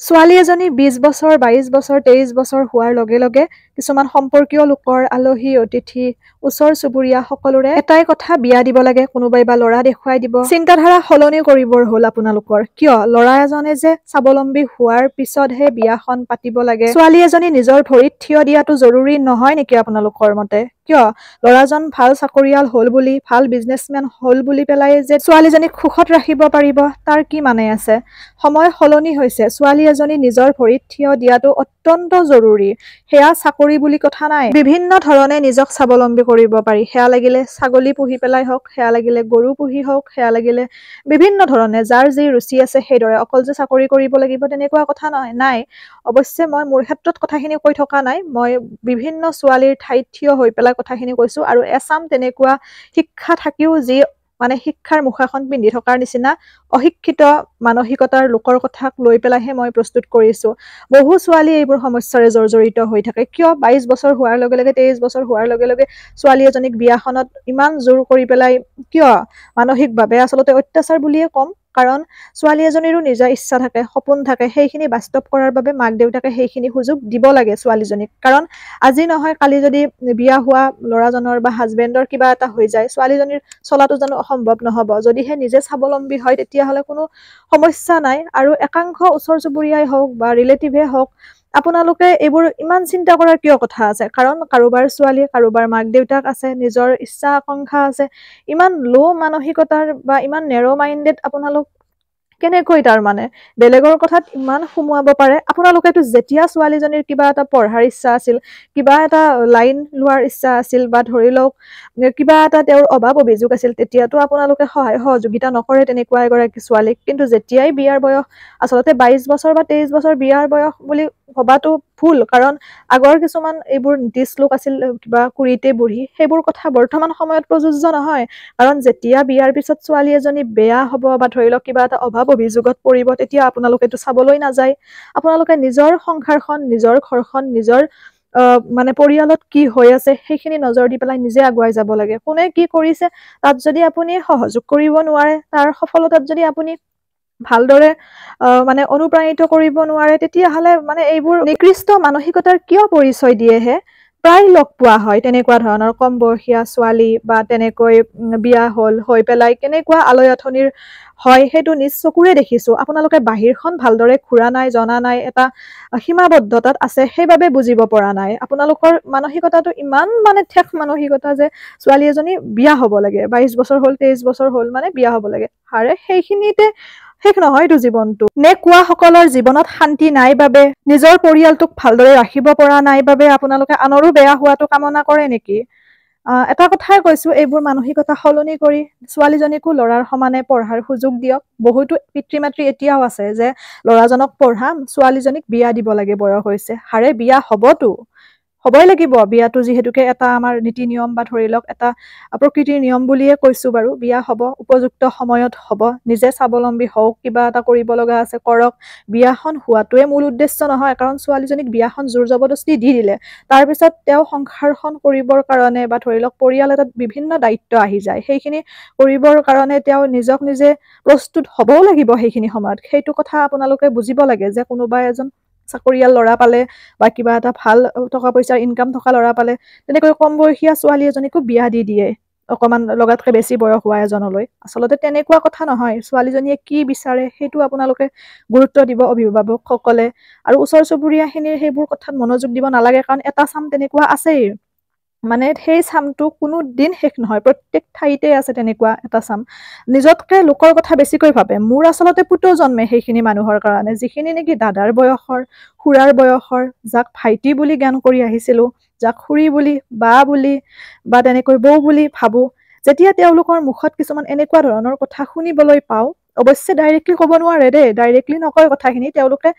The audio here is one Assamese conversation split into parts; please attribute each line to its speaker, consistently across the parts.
Speaker 1: ছোৱালী এজনী 20 বছৰ 22 বছৰ 23 বছৰ হোৱাৰ লগে লগে কিছুমান সম্পৰ্কীয় লোকৰ আলহী অতিথি ওচৰ চুবুৰীয়া সকলোৰে এটাই কথা বিয়া দিব লাগে কোনোবাই বা ল'ৰা দেখুৱাই দিব চিন্তাধাৰা সলনি কৰিবৰ হ'ল আপোনালোকৰ কিয় ল'ৰা এজনে যে স্বাৱলম্বী হোৱাৰ পিছতহে বিয়াখন পাতিব লাগে ছোৱালী এজনী নিজৰ ভৰিত থিয় দিয়াটো জৰুৰী নহয় নেকি আপোনালোকৰ মতে কিয় ল'ৰাজন ভাল চাকৰিয়াল হ'ল বুলি ভাল বিজনেছমেন হ'ল বুলি পেলাই যে ছোৱালীজনীক সুখত ৰাখিব পাৰিব তাৰ কি মানে আছে সময় সলনি হৈছে ছোৱালী এজনী নিজৰ ভৰিত থিয় দিয়াটো অত্যন্ত জৰুৰী সেয়া চাকৰি বুলি কথা নাই বিভিন্ন ধৰণে নিজক স্বাৱলম্বী কৰিব পাৰি সেয়া লাগিলে ছাগলী পুহি পেলাই হওক সেয়া লাগিলে গৰু পুহি হওক সেয়া লাগিলে বিভিন্ন ধৰণে যাৰ যি ৰুচি আছে সেইদৰে অকল যে চাকৰি কৰিব লাগিব তেনেকুৱা কথা নাই অৱশ্যে মই মোৰ ক্ষেত্ৰত কথাখিনি কৈ থকা নাই মই বিভিন্ন ছোৱালীৰ ঠাইত থিয় হৈ পেলাই কথাখিনি কৈছো আৰু এছাম তেনেকুৱা শিক্ষা থাকিও যি মানে শিক্ষাৰ মুখাখন পিন্ধি থকাৰ নিচিনা অশিক্ষিত মানসিকতাৰ লোকৰ কথাক লৈ পেলাইহে মই প্ৰস্তুত কৰিছো বহু ছোৱালী এইবোৰ সমস্যাৰে জৰ্জৰিত হৈ থাকে কিয় 22 বছৰ হোৱাৰ লগে লগে 23 বছৰ হোৱাৰ লগে লগে ছোৱালী এজনীক বিয়াখনত ইমান জোৰ কৰি পেলাই কিয় মানসিকভাৱে আচলতে অত্যাচাৰ বুলিয়ে ক'ম কাৰণ ছোৱালী এজনীৰো নিজৰ ইচ্ছা থাকে সপোন থাকে সেইখিনি বাস্তৱ কৰাৰ বাবে মাক দেউতাকে সেইখিনি সুযোগ দিব লাগে ছোৱালীজনীক কাৰণ আজি নহয় কালি যদি বিয়া হোৱা ল'ৰাজনৰ বা হাজবেণ্ডৰ কিবা এটা হৈ যায় ছোৱালীজনীৰ চলাটো জানো অসম্ভৱ নহব যদিহে নিজে স্বাৱলম্বী হয় তেতিয়াহ'লে কোনো সমস্যা নাই আৰু একাংশ ওচৰ চুবুৰীয়াই হওক বা ৰিলেটিভে হওক আপোনালোকে এইবোৰ ইমান চিন্তা কৰাৰ কিয় কথা আছে কাৰণ কাৰোবাৰ ছোৱালী কাৰোবাৰ মাক দেউতাক আছে নিজৰ ইচ্ছা আকাংক্ষা আছে ইমান লো মানসিকতাৰ বা ইমান নেৰ' মাইণ্ডেড আপোনালোক কেনেকৈ তাৰ মানে বেলেগৰ কথাত ইমান সোমোৱাব পাৰে আপোনালোকেতো যেতিয়া ছোৱালীজনীৰ কিবা এটা পঢ়াৰ ইচ্ছা আছিল কিবা এটা লাইন লোৱাৰ ইচ্ছা আছিল বা ধৰি লওক কিবা এটা তেওঁৰ অভাৱ অভিযোগ আছিল তেতিয়াতো আপোনালোকে সহায় সহযোগিতা নকৰে তেনেকুৱা এগৰাকী ছোৱালীক কিন্তু যেতিয়াই বিয়াৰ বয়স আচলতে 22 বছৰ বা 23 বছৰ বিয়াৰ বয়স বুলি ভবাটো ভুল কাৰণ আগৰ কিছুমান এইবোৰ নীতি শ্লোক আছিল কিবা কুৰিতে বুঢ়ী সেইবোৰ কথা বৰ্তমান সময়ত প্ৰযোজ্য নহয় কাৰণ যেতিয়া বিয়াৰ পিছত ছোৱালী এজনী বেয়া হ'ব বা ধৰি লওক কিবা এটা অভাৱ অভিযোগত পৰিব তেতিয়া আপোনালোকেতো চাবলৈ নাযায় আপোনালোকে নিজৰ সংসাৰখন নিজৰ ঘৰখন নিজৰ মানে পৰিয়ালত কি হৈ আছে সেইখিনি নজৰ দি পেলাই নিজে আগুৱাই যাব লাগে কোনে কি কৰিছে তাত যদি আপুনি সহযোগ কৰিব নোৱাৰে তাৰ সফলতাত যদি আপুনি ভালদৰে মানে অনুপ্ৰাণিত কৰিব নোৱাৰে তেতিয়াহ'লে মানে এইবোৰ নিকৃষ্ট মানসিকতাৰ কিয় পৰিচয় দিয়েহে প্ৰায় লগ পোৱা হয় তেনেকুৱা ধৰণৰ কম বয়সীয়া ছোৱালী বা তেনেকৈ বিয়া হ'ল হৈ পেলাই কেনেকুৱা আলৈ আথনিৰ হয় সেইটো নিজ চকুৰে দেখিছো আপোনালোকে বাহিৰখন ভালদৰে ঘূৰা নাই জনা নাই এটা সীমাবদ্ধতাত আছে সেইবাবে বুজিব পৰা নাই আপোনালোকৰ মানসিকতাটো ইমান মানে ঠেক মানসিকতা যে ছোৱালী এজনী বিয়া হ'ব লাগে 22 বছৰ হ'ল 23 বছৰ হ'ল মানে বিয়া হ'ব লাগে হাৰে সেইখিনিতে শেষ নহয়তো জীৱনটো নে কোৱা সকলৰ জীৱনত শান্তি নাই বাবে নিজৰ পৰিয়ালটোক ভালদৰে ৰাখিব পৰা নাই বাবে আপোনালোকে আনৰো বেয়া হোৱাটো কামনা কৰে নেকি এটা কথাই কৈছো এইবোৰ মানসিকতা সলনি কৰি ছোৱালীজনীকো ল'ৰাৰ সমানে পঢ়াৰ সুযোগ দিয়ক বহুতো পিতৃ মাতৃ এতিয়াও আছে যে ল'ৰাজনক পঢ়াম ছোৱালীজনীক বিয়া দিব লাগে বয়স হৈছে হাৰে বিয়া হ'বই লাগিব বিয়াটো যিহেতুকে এটা আমাৰ নীতি নিয়ম বা ধৰি লওক এটা প্ৰকৃতিৰ নিয়ম বুলিয়ে কৈছো বাৰু বিয়া হ'ব উপযুক্ত সময়ত হ'ব নিজে স্বাৱলম্বী হওক কিবা এটা কৰিব লগা আছে কৰক বিয়াখন হোৱাটোৱে মূল উদ্দেশ্য নহয় কাৰণ ছোৱালীজনীক বিয়াখন জোৰ জবৰদস্তি দি দিলে তাৰপিছত তেওঁ সংসাৰখন কৰিবৰ কাৰণে বা ধৰি লওক পৰিয়াল এটাত বিভিন্ন দায়িত্ব আহি যায় সেইখিনি কৰিবৰ কাৰণে তেওঁ নিজক নিজে প্ৰস্তুত হ'বও লাগিব সেইখিনি সময়ত সেইটো কথা আপোনালোকে বুজিব লাগে যে কোনোবা এজন চাকৰিয়াল ল'ৰা পালে বা কিবা এটা ভাল টকা পইচাৰ ইনকাম থকা ল'ৰা পালে তেনেকৈ কম বয়সীয়া ছোৱালী এজনীকো বিয়া দি দিয়ে অকমান লগাতকে বেছি বয়স হোৱা এজনলৈ আচলতে তেনেকুৱা কথা নহয় ছোৱালীজনীয়ে কি বিচাৰে সেইটো আপোনালোকে গুৰুত্ব দিব অভিভাৱকসকলে আৰু ওচৰ চুবুৰীয়াখিনিৰ সেইবোৰ কথাত মনোযোগ দিব নালাগে কাৰণ এটা চাম তেনেকুৱা আছেই মানে সেই চামটো কোনো দিন শেষ নহয় প্ৰত্যেক ঠাইতে আছে তেনেকুৱা এটা চাম নিজতকে লোকৰ কথা বেছিকৈ ভাবে মোৰ আচলতে পুতৌ জন্মে সেইখিনি মানুহৰ কাৰণে যিখিনি নেকি দাদাৰ বয়সৰ খুৰাৰ বয়সৰ যাক ভাইটি বুলি জ্ঞান কৰি আহিছিলো যাক খুৰী বুলি বা বুলি বা তেনেকৈ বৌ বুলি ভাবো যেতিয়া তেওঁলোকৰ মুখত কিছুমান এনেকুৱা ধৰণৰ কথা শুনিবলৈ পাওঁ অৱশ্যে ডাইৰেক্টলি ক'ব নোৱাৰে দেই ডাইৰেক্টলি নকয় কথাখিনি তেওঁলোকে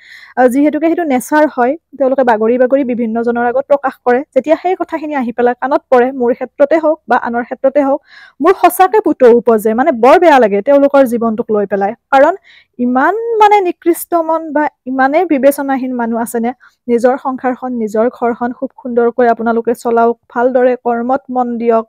Speaker 1: যিহেতুকে সেইটো নেচাৰ হয় তেওঁলোকে বাগৰি বাগৰি বিভিন্ন জনৰ আগত প্ৰকাশ কৰে যেতিয়া সেই কথাখিনি আহি পেলাই কাণত পৰে মোৰ ক্ষেত্ৰতে হওক বা আনৰ ক্ষেত্ৰতে হওক মোৰ সঁচাকে পুতৌ উপজে মানে বৰ বেয়া লাগে তেওঁলোকৰ জীৱনটোক লৈ পেলাই কাৰণ ইমান মানে নিকৃষ্ট মন বা ইমানেই বিবেচনাহীন মানুহ আছেনে নিজৰ সংসাৰখন নিজৰ ঘৰখন খুব সুন্দৰকৈ আপোনালোকে চলাওক ভালদৰে কৰ্মত মন দিয়ক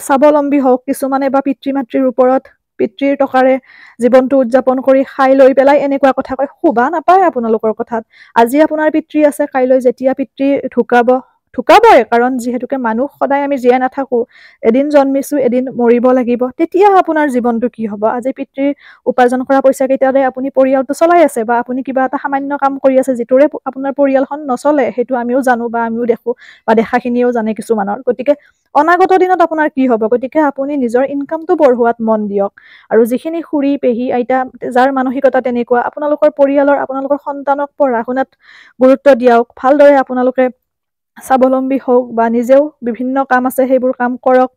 Speaker 1: স্বাৱলম্বী হওক কিছুমানে বা পিতৃ মাতৃৰ ওপৰত পিতৃৰ টকাৰে জীৱনটো উদযাপন কৰি খাই লৈ পেলাই এনেকুৱা কথা কয়, শুবা নাপায় আপোনালোকৰ কথাত। আজি আপোনাৰ পিতৃ আছে, কাইলৈ যেতিয়া পিতৃ ঢুকাবই, কাৰণ যিহেতুকে মানুহ সদায় আমি জীয়াই নাথাকো, এদিন জন্মিছো, এদিন মৰিব লাগিব। তেতিয়া আপোনাৰ জীৱনটো কি হ'ব? আজি পিতৃৰ উপাৰ্জন কৰা পইচা কেইটাৰে আপুনি পৰিয়ালটো চলাই আছে, বা আপুনি কিবা এটা সামান্য কাম কৰি আছে যিটোৰে আপোনাৰ পৰিয়ালখন নচলে, সেইটো আমিও জানো বা আমিও দেখো, বা দেখাখিনিও জানে কিছুমানৰ। গতিকে অনাগত দিনত আপোনাৰ কি হ'ব? গতিকে আপুনি নিজৰ ইনকামটো বঢ়োৱাত মন দিয়ক। আৰু যিখিনি খুৰী, পেহী, আইতা, যাৰ মানসিকতা তেনেকুৱা, আপোনালোকৰ পৰিয়ালৰ, আপোনালোকৰ সন্তানক পঢ়া শুনাত গুৰুত্ব দিয়ক। ভালদৰে আপোনালোকে স্বাৱলম্বী হওক, বা নিজেও বিভিন্ন কাম আছে সেইবোৰ কাম কৰক,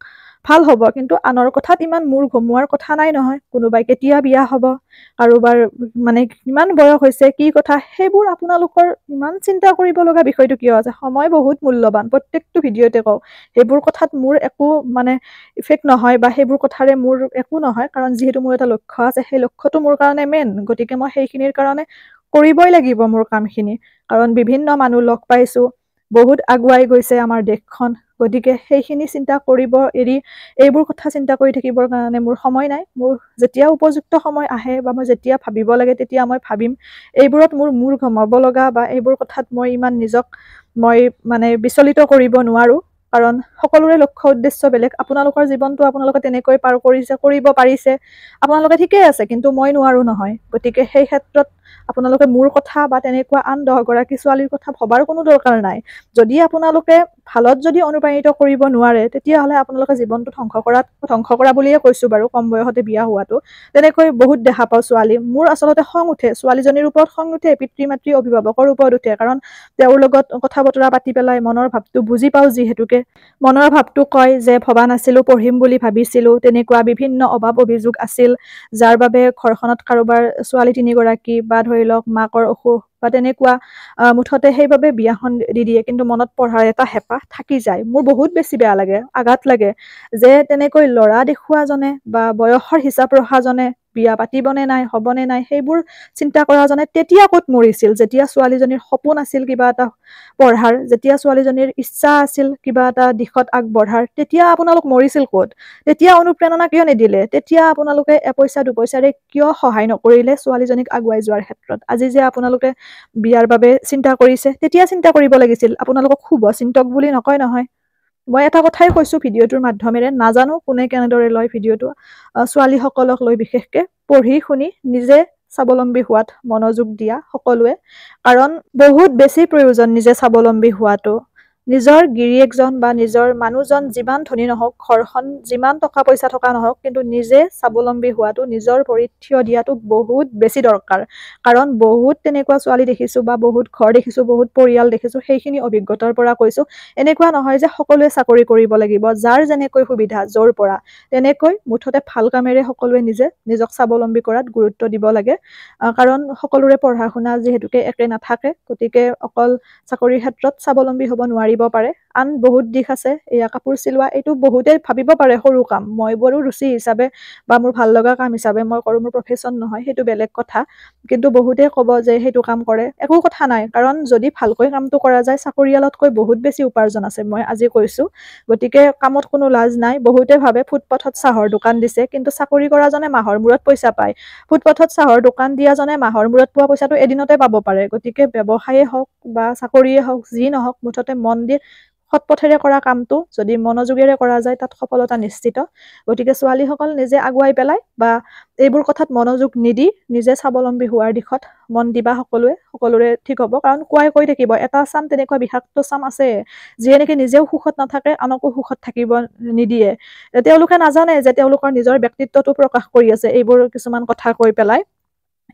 Speaker 1: ভাল হ'ব। কিন্তু আনৰ কথাত ইমান মূৰ ঘমোৱাৰ কথা নাই নহয়। কোনোবাই কেতিয়া বিয়া হ'ব, কাৰোবাৰ মানে কিমান বয়স হৈছে, কি কথা, সেইবোৰ আপোনালোকৰ ইমান চিন্তা কৰিব লগা বিষয়টো কিয় আছে? সময় বহুত মূল্যৱান, প্ৰত্যেকটো ভিডিঅ'তে কওঁ। সেইবোৰ কথাত মোৰ একো মানে ইফেক্ট নহয়, বা সেইবোৰ কথাৰে মোৰ একো নহয়, কাৰণ যিহেতু মোৰ এটা লক্ষ্য আছে, সেই লক্ষ্যটো মোৰ কাৰণে মেইন। গতিকে মই সেইখিনিৰ কাৰণে কৰিবই লাগিব মোৰ কামখিনি, কাৰণ বিভিন্ন মানুহ লগ পাইছো, বহুত আগুৱাই গৈছে আমাৰ দেশখন। গতিকে সেইখিনি চিন্তা কৰিব এৰি এইবোৰ কথা চিন্তা কৰি থাকিবৰ কাৰণে মোৰ সময় নাই। মোৰ যেতিয়া উপযুক্ত সময় আহে, বা মই যেতিয়া ভাবিব লাগে তেতিয়া মই ভাবিম। এইবোৰত মোৰ মূৰ ঘমাব লগা, বা এইবোৰ কথাত মই ইমান নিজক মানে বিচলিত কৰিব নোৱাৰো, কাৰণ সকলোৰে লক্ষ্য উদ্দেশ্য বেলেগ। আপোনালোকৰ জীৱনটো আপোনালোকে তেনেকৈ পাৰ কৰিব পাৰিছে, আপোনালোকে ঠিকে আছে, কিন্তু মই নোৱাৰো নহয়। গতিকে সেই ক্ষেত্ৰত আপোনালোকে মোৰ কথা বা তেনেকুৱা আন 10 গৰাকী ছোৱালীৰ কথা ভবাৰ কোনো দৰকাৰ নাই। যদি আপোনালোকে ভালত যদি অনুপ্ৰাণিত কৰিব নোৱাৰে, তেতিয়াহ'লে আপোনালোকে জীৱনটো ধ্বংস কৰা বুলিয়ে কৈছো বাৰু, কম বয়সতে বিয়া হোৱাটো। তেনেকৈ বহুত দেখা পাওঁ ছোৱালী। মোৰ আচলতে খং উঠে, ছোৱালীজনীৰ ওপৰত খং উঠে, পিতৃ মাতৃ অভিভাৱকৰ ওপৰত উঠে, কাৰণ তেওঁৰ লগত কথা বতৰা পাতি পেলাই মনৰ ভাৱটো বুজি পাওঁ, যিহেতুকে মনৰ ভাৱটো কয় যে ভবা নাছিলো, পঢ়িম বুলি ভাবিছিলো, তেনেকুৱা বিভিন্ন অভাৱ অভিযোগ আছিল, যাৰ বাবে ঘৰখনত কাৰোবাৰ ছোৱালী 3 গৰাকী, বা ধৰি লওক মাকৰ অসুখ বা তেনেকুৱা, মুঠতে সেইবাবে বিয়াখন দি দিয়ে। কিন্তু মনত পঢ়াৰ এটা হেঁপাহ থাকি যায়। মোৰ বহুত বেছি বেয়া লাগে, আঘাত লাগে, যে তেনেকৈ ল'ৰা দেখুৱাজনে বা বয়সৰ হিচাপ ৰখাজনে বিয়া পাতিবনে নাই, হ'বনে নাই, সেইবোৰ চিন্তা কৰাজনে তেতিয়া ক'ত মৰিছিল? যেতিয়া ছোৱালীজনীৰ সপোন আছিল কিবা এটা পঢ়াৰ, যেতিয়া ছোৱালীজনীৰ ইচ্ছা আছিল কিবা এটা দিশত আগবঢ়াৰ, তেতিয়া আপোনালোক মৰিছিল ক'ত? তেতিয়া অনুপ্ৰেৰণা কিয় নিদিলে? তেতিয়া আপোনালোকে এপইচা দুপইচাৰে কিয় সহায় নকৰিলে ছোৱালীজনীক আগুৱাই যোৱাৰ ক্ষেত্ৰত? আজি যে আপোনালোকে বিয়াৰ বাবে চিন্তা কৰিছে, তেতিয়া চিন্তা কৰিব লাগিছিল। আপোনালোকক শুভ চিন্তক বুলি নকয় নহয়। মই এটা কথাই কৈছো ভিডিঅ'টোৰ মাধ্যমেৰে, নাজানো কোনে কেনেদৰে লয় ভিডিঅ'টো, ছোৱালীসকলক লৈ বিশেষকে পঢ়ি শুনি নিজে স্বাৱলম্বী হোৱাত মনোযোগ দিয়া সকলোৱে, কাৰণ বহুত বেছি প্ৰয়োজন নিজে স্বাৱলম্বী হোৱাটো। নিজৰ গিৰিয়েকজন বা নিজৰ মানুহজন যিমান ধনী নহওক, ঘৰখন যিমান টকা পইচা থকা নহওক, কিন্তু নিজে স্বাৱলম্বী হোৱাটো, নিজৰ ভৰিত থিয় দিয়াটো বহুত বেছি দৰকাৰ। কাৰণ বহুত তেনেকুৱা ছোৱালী দেখিছো, বা বহুত ঘৰ দেখিছো, বহুত পৰিয়াল দেখিছো, সেইখিনি অভিজ্ঞতাৰ পৰা কৈছো। এনেকুৱা নহয় যে সকলোৱে চাকৰি কৰিব লাগিব, যাৰ যেনেকৈ সুবিধা, য'ৰ পৰা তেনেকৈ মুঠতে ভাল কামেৰে সকলোৱে নিজক স্বাৱলম্বী কৰাত গুৰুত্ব দিব লাগে। কাৰণ সকলোৰে পঢ়া শুনা যিহেতুকে একে নাথাকে, গতিকে অকল চাকৰিৰ ক্ষেত্ৰত স্বাৱলম্বী হ'ব নোৱাৰিব পাৰে। আন বহুত দিশ আছে। এয়া কাপোৰ চিলোৱা, এইটো বহুতে ভাবিব পাৰে সৰু কাম, মই বাৰু ৰুচি হিচাপে বা মোৰ ভাল লগা কাম হিচাপে মই কৰো, মোৰ প্ৰফেশ্যন নহয়, সেইটো বেলেগ কথা। কিন্তু বহুতে ক'ব যে সেইটো কাম কৰে, একো কথা নাই, কাৰণ যদি ভালকৈ কামটো কৰা যায়, চাকৰিয়ালতকৈ বহুত বেছি উপাৰ্জন আছে, মই আজি কৈছো। গতিকে কামত কোনো লাজ নাই। বহুতে ভাবে ফুটপাথত চাহৰ দোকান দিছে, কিন্তু চাকৰি কৰাজনে মাহৰ মূৰত পইচা পায়। ফুটপাথত চাহৰ দোকান দিয়াজনে মাহৰ মূৰত পোৱা পইচাটো এদিনতে পাব পাৰে। গতিকে ব্যৱসায়ে হওক বা চাকৰিয়ে হওক, যি নহওক, মুঠতে মন দি সৎ পথেৰে কৰা কামটো যদি মনোযোগেৰে কৰা যায়, তাত সফলতা নিশ্চিত। গতিকে ছোৱালীসকল নিজে আগুৱাই পেলাই, বা এইবোৰ কথাত মনোযোগ নিদি নিজে স্বাৱলম্বী হোৱাৰ দিশত মন দিবা সকলোৰে ঠিক হ'ব। কাৰণ কোৱাই কৈ থাকিব, এটা চাম তেনেকুৱা বিষাক্ত চাম আছে, যিয়ে নেকি নিজেও সুখত নাথাকে, আনকো সুখত থাকিব নিদিয়ে। তেওঁলোকে নাজানে যে তেওঁলোকৰ নিজৰ ব্যক্তিত্বটো প্ৰকাশ কৰি আছে এইবোৰ কিছুমান কথা কৈ পেলাই।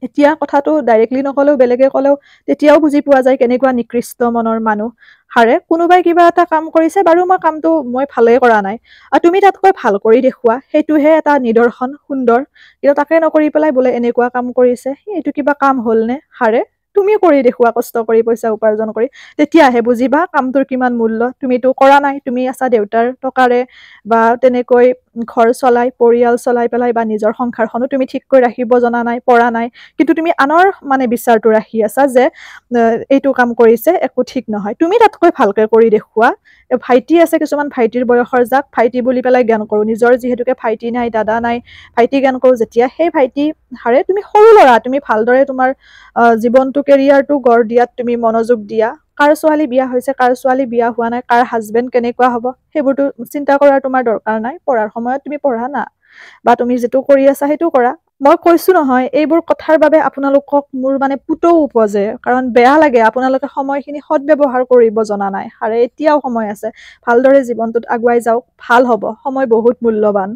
Speaker 1: এতিয়া কথাটো ডাইৰেক্টলি নকলেও, বেলেগে কলেও তেতিয়াও বুজি পোৱা যায় কেনেকুৱা নিকৃষ্ট মনৰ মানুহ। হাৰে, কোনোবাই কিবা এটা কাম কৰিছে, বাৰু মই ভালেই কৰা নাই, আৰু তুমি তাতকৈ ভাল কৰি দেখুওৱা, সেইটোহে এটা নিদৰ্শন সুন্দৰ। কিন্তু তাকে নকৰি পেলাই বোলে এনেকুৱা কাম কৰিছে, এইটো কিবা কাম হ'ল নে? হাৰে, তুমি কৰি দেখুওৱা কষ্ট কৰি পইচা উপাৰ্জন কৰি তেতিয়াহে বুজিবা কামটোৰ কিমান মূল্য তুমিতো কৰা নাই তুমি আছা দেউতাৰ টকাৰে বা তেনেকৈ ঘৰ চলাই পৰিয়াল চলাই পেলাই বা নিজৰ সংসাৰখনো তুমি ঠিককৈ ৰাখিব জনা নাই পৰা নাই কিন্তু তুমি আনৰ মানে বিচাৰটো ৰাখি আছা যে এইটো কাম কৰিছে একো ঠিক নহয় তুমি তাতকৈ ভালকৈ কৰি দেখুওৱা ভাইটি আছে কিছুমান ভাইটিৰ বয়সৰ যাক ভাইটি বুলি পেলাই জ্ঞান কৰো নিজৰ যিহেতুকে ভাইটি নাই দাদা নাই ভাইটি জ্ঞান কৰো যেতিয়া সেই ভাইটি হাৰে তুমি সৰু ল'ৰা তুমি ভালদৰে তোমাৰ জীৱনটো কেৰিয়াৰটো গঢ় দিয়াত তুমি মনোযোগ দিয়া কাৰ ছোৱালী বিয়া হৈছে কাৰ ছোৱালী বিয়া হোৱা নাই কাৰ হাজবেণ্ড কেনেকুৱা হ'ব সেইবোৰতো চিন্তা কৰাৰ তোমাৰ দৰকাৰ নাই পঢ়াৰ সময়ত তুমি পঢ়া না বা তুমি যিটো কৰি আছা সেইটো কৰা মই কৈছো নহয় এইবোৰ কথাৰ বাবে আপোনালোকক মোৰ মানে পুতৌ উপজে কাৰণ বেয়া লাগে আপোনালোকে সময়খিনি সৎব্যৱহাৰ কৰিব জনা নাই আৰু এতিয়াও সময় আছে ভালদৰে জীৱনটোত আগুৱাই যাওক ভাল হ'ব সময় বহুত মূল্যৱান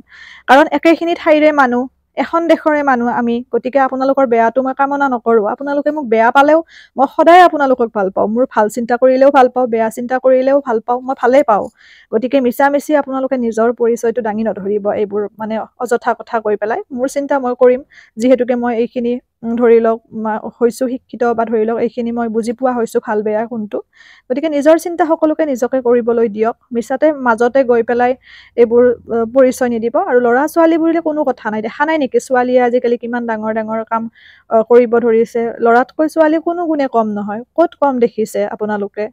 Speaker 1: কাৰণ একেখিনি ঠাইৰে মানুহ এখন দেশৰে মানুহ আমি গতিকে আপোনালোকৰ বেয়াটো মই কামনা নকৰো আপোনালোকে মোক বেয়া পালেও মই সদায় আপোনালোকক ভাল পাওঁ মোৰ ভাল চিন্তা কৰিলেও ভাল পাওঁ বেয়া চিন্তা কৰিলেও ভাল পাওঁ মই ভালেই পাওঁ গতিকে মিছামিছি আপোনালোকে নিজৰ পৰিচয়টো দাঙি নধৰিব এইবোৰ মানে অযথা কথা কৈ পেলাই মোৰ চিন্তা মই কৰিম যিহেতুকে মই এইখিনি ধৰি লওক হৈছো শিক্ষিত বা ধৰি লওক এইখিনি মই বুজি পোৱা হৈছো ভাল বেয়া কোনটো গতিকে নিজৰ চিন্তা সকলোকে নিজকে কৰিবলৈ দিয়ক মিছাতে মাজতে গৈ পেলাই এইবোৰ পৰিচয় নিদিব আৰু ল'ৰা ছোৱালী বুলিলে কোনো কথা নাই দেখা নাই নেকি ছোৱালীয়ে আজিকালি কিমান ডাঙৰ ডাঙৰ কাম কৰিব ধৰিছে ল'ৰাতকৈ ছোৱালী কোনো গুণে কম নহয় ক'ত কম দেখিছে আপোনালোকে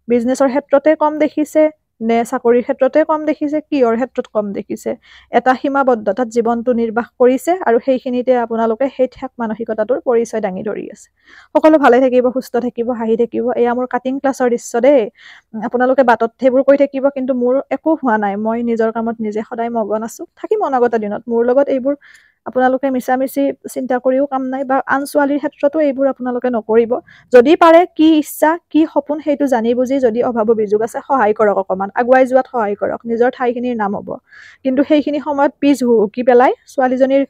Speaker 1: বিজনেছৰ ক্ষেত্ৰতে কম দেখিছে নে চাকৰিৰ ক্ষেত্ৰতে কম দেখিছে কিহৰ ক্ষেত্ৰত কম দেখিছে এটা সীমাবদ্ধতাত জীৱনটো নিৰ্বাহ কৰিছে আৰু সেইখিনিতে আপোনালোকে সেই ঠেক মানসিকতাটোৰ পৰিচয় দাঙি ধৰি আছে সকলো ভালে থাকিব সুস্থ থাকিব হাঁহি থাকিব এয়া মোৰ কাটিং ক্লাছৰ দৃশ্য দেই আপোনালোকে বাটত সেইবোৰ কৈ থাকিব কিন্তু মোৰ একো হোৱা নাই মই নিজৰ কামত নিজে সদায় মগন আছো থাকিম অনাগত দিনত মোৰ লগত এইবোৰ আপোনালোকে মিছামিছি চিন্তা কৰিও কাম নাই বা আন ছোৱালীৰ ক্ষেত্ৰতো এইবোৰ আপোনালোকে নকৰিব যদি পাৰে কি ইচ্ছা কি সপোন সেইটো জানি বুজি যদি অভাৱ অভিযোগ আছে সহায় কৰক অকমান আগুৱাই যোৱাত সহায় কৰক নিজৰ ঠাইখিনিৰ নাম হ'ব কিন্তু সেইখিনি সময়ত পিছ হুকি পেলাই ছোৱালীজনীৰ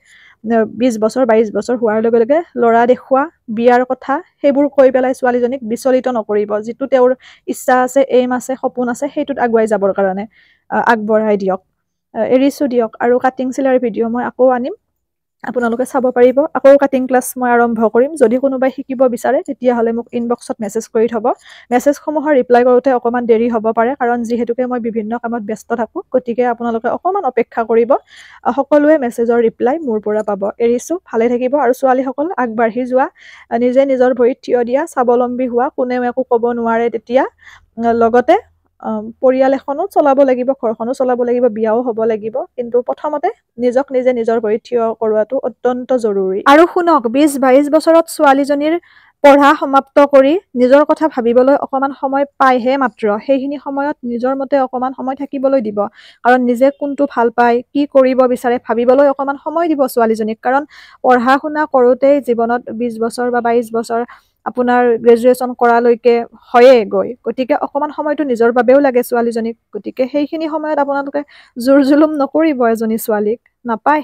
Speaker 1: 20 বছৰ 22 বছৰ হোৱাৰ লগে লগে ল'ৰা দেখুওৱা বিয়াৰ কথা সেইবোৰ কৈ পেলাই ছোৱালীজনীক বিচলিত নকৰিব যিটো তেওঁৰ ইচ্ছা আছে এইম আছে সপোন আছে সেইটোত আগুৱাই যাবৰ কাৰণে আগবঢ়াই দিয়ক এৰিছো দিয়ক আৰু কাটিং চিলাইৰ ভিডিঅ' মই আকৌ আনিম আপোনালোকে চাব পাৰিব আকৌ কাটিং ক্লাছ মই আৰম্ভ কৰিম যদি কোনোবাই শিকিব বিচাৰে তেতিয়াহ'লে মোক ইনবক্সত মেছেজ কৰি থ'ব মেছেজসমূহৰ ৰিপ্লাই কৰোঁতে অকণমান দেৰি হ'ব পাৰে কাৰণ যিহেতুকে মই বিভিন্ন কামত ব্যস্ত থাকোঁ গতিকে আপোনালোকে অকণমান অপেক্ষা কৰিব সকলোৱে মেছেজৰ ৰিপ্লাই মোৰ পৰা পাব এৰিছোঁ ভালে থাকিব আৰু ছোৱালীসকল আগবাঢ়ি যোৱা নিজে নিজৰ ভৰিত থিয় দিয়া স্বাৱলম্বী হোৱা কোনেও একো ক'ব নোৱাৰে তেতিয়া লগতে পৰিয়াল এখনো চলাব লাগিব ঘৰখনো চলাব লাগিব বিয়াও হ'ব লাগিব কিন্তু প্ৰথমতে নিজক নিজে নিজৰ ভৰিত থিয় কৰোৱাটো অত্যন্ত জৰুৰী আৰু শুনক 20-22 বছৰত ছোৱালীজনীৰ পঢ়া সমাপ্ত কৰি নিজৰ কথা ভাবিবলৈ অকমান সময় পায়হে মাত্ৰ সেইখিনি সময়ত নিজৰ মতে অকমান সময় থাকিবলৈ দিব কাৰণ নিজে কোনটো ভাল পায় কি কৰিব বিচাৰে ভাবিবলৈ অকমান সময় দিব ছোৱালীজনীক কাৰণ পঢ়া শুনা কৰোঁতেই জীৱনত 20 বছৰ বা 22 বছৰ আপোনাৰ গ্ৰেজুৱেশ্যন কৰালৈকে হয়ে গৈ গতিকে অকমান সময়টো নিজৰ বাবেও লাগে ছোৱালীজনীক গতিকে সেইখিনি সময়ত আপোনালোকে জোৰ জুলুম নকৰিব এজনী ছোৱালীক নাপায়